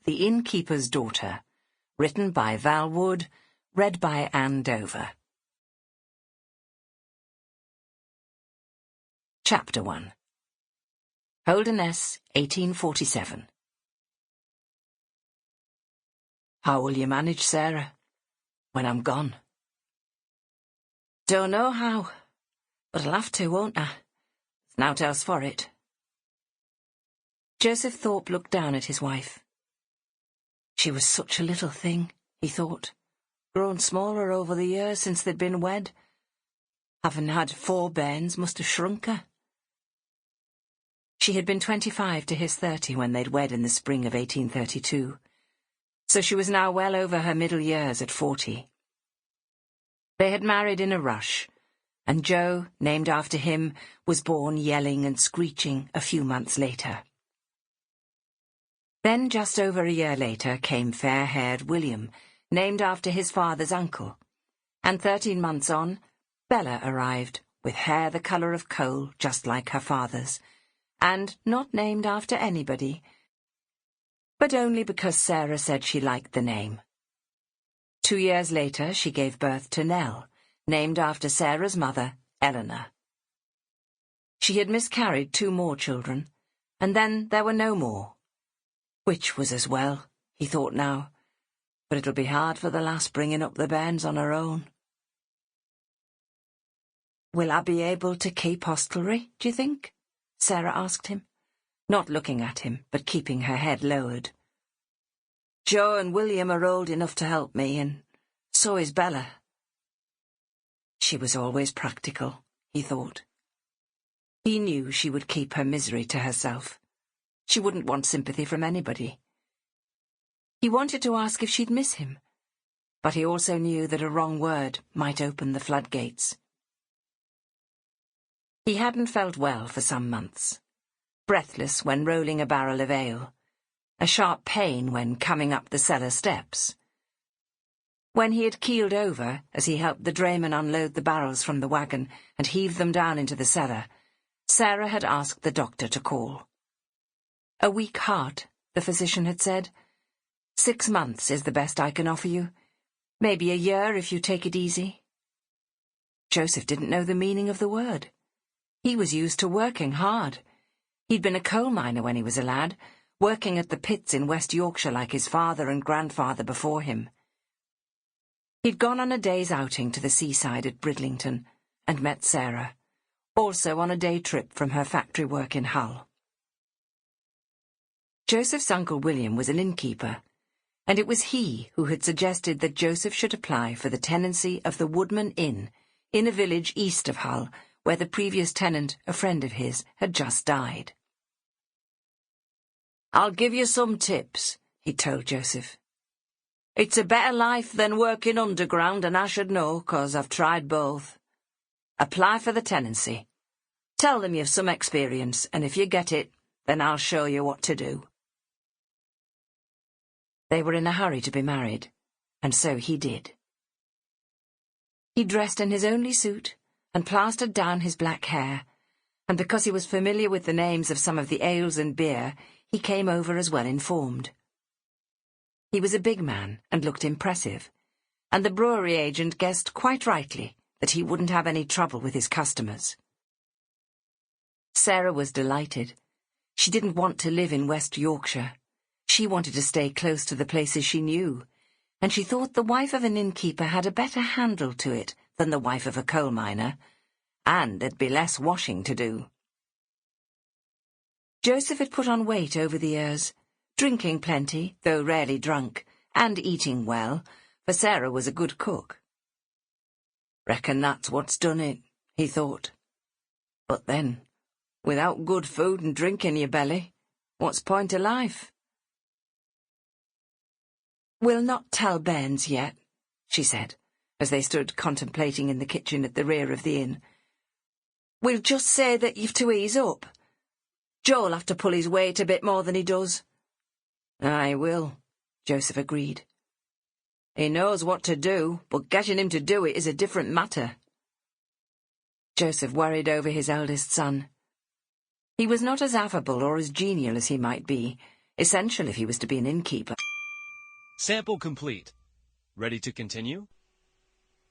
The Innkeeper's Daughter, written by Val Wood, read by Anne Dover. Chapter 1. Holderness, 1847. How will you manage, Sarah, when I'm gone? Don't know how, but I'll have to, won't I? There's nowt else for it. Joseph Thorpe looked down at his wife. She was such a little thing, he thought, grown smaller over the years since they'd been wed. Having had 4 bairns must have shrunk her. She had been 25 to his 30 when they'd wed in the spring of 1832, so she was now well over her middle years at 40. They had married in a rush, and Joe, named after him, was born yelling and screeching a few months later. Then, just over a year later, came fair-haired William, named after his father's uncle, and 13 months on, Bella arrived, with hair the colour of coal, just like her father's, and not named after anybody, but only because Sarah said she liked the name. 2 years later, she gave birth to Nell, named after Sarah's mother, Eleanor. She had miscarried 2 more children, and then there were no more. Which was as well, he thought now, but it'll be hard for the lass bringing up the bairns on her own. Will I be able to keep hostelry, do you think? Sarah asked him, not looking at him, but keeping her head lowered. Joe and William are old enough to help me, and so is Bella. She was always practical, he thought. He knew she would keep her misery to herself. She wouldn't want sympathy from anybody. He wanted to ask if she'd miss him, but he also knew that a wrong word might open the floodgates. He hadn't felt well for some months, breathless when rolling a barrel of ale, a sharp pain when coming up the cellar steps. When he had keeled over as he helped the drayman unload the barrels from the wagon and heave them down into the cellar, Sarah had asked the doctor to call. A weak heart, the physician had said. 6 months is the best I can offer you. Maybe a year if you take it easy. Joseph didn't know the meaning of the word. He was used to working hard. He'd been a coal miner when he was a lad, working at the pits in West Yorkshire like his father and grandfather before him. He'd gone on a day's outing to the seaside at Bridlington and met Sarah, also on a day trip from her factory work in Hull. Joseph's Uncle William was an innkeeper, and it was he who had suggested that Joseph should apply for the tenancy of the Woodman Inn in a village east of Hull, where the previous tenant, a friend of his, had just died. "I'll give you some tips," he told Joseph. "It's a better life than working underground, and I should know, 'cause I've tried both. Apply for the tenancy. Tell them you've some experience, and if you get it, then I'll show you what to do." They were in a hurry to be married, and so he did. He dressed in his only suit and plastered down his black hair, and because he was familiar with the names of some of the ales and beer, he came over as well informed. He was a big man and looked impressive, and the brewery agent guessed quite rightly that he wouldn't have any trouble with his customers. Sarah was delighted. She didn't want to live in West Yorkshire. She wanted to stay close to the places she knew, and she thought the wife of an innkeeper had a better handle to it than the wife of a coal miner, and there'd be less washing to do. Joseph had put on weight over the years, drinking plenty, though rarely drunk, and eating well, for Sarah was a good cook. "Reckon that's what's done it," he thought. But then, without good food and drink in your belly, what's point of life? "We'll not tell bairns yet," she said, as they stood contemplating in the kitchen at the rear of the inn. "We'll just say that you've to ease up. Joe'll have to pull his weight a bit more than he does." "I will," Joseph agreed. "He knows what to do, but getting him to do it is a different matter." Joseph worried over his eldest son. He was not as affable or as genial as he might be, essential if he was to be an innkeeper. Sample complete. Ready to continue?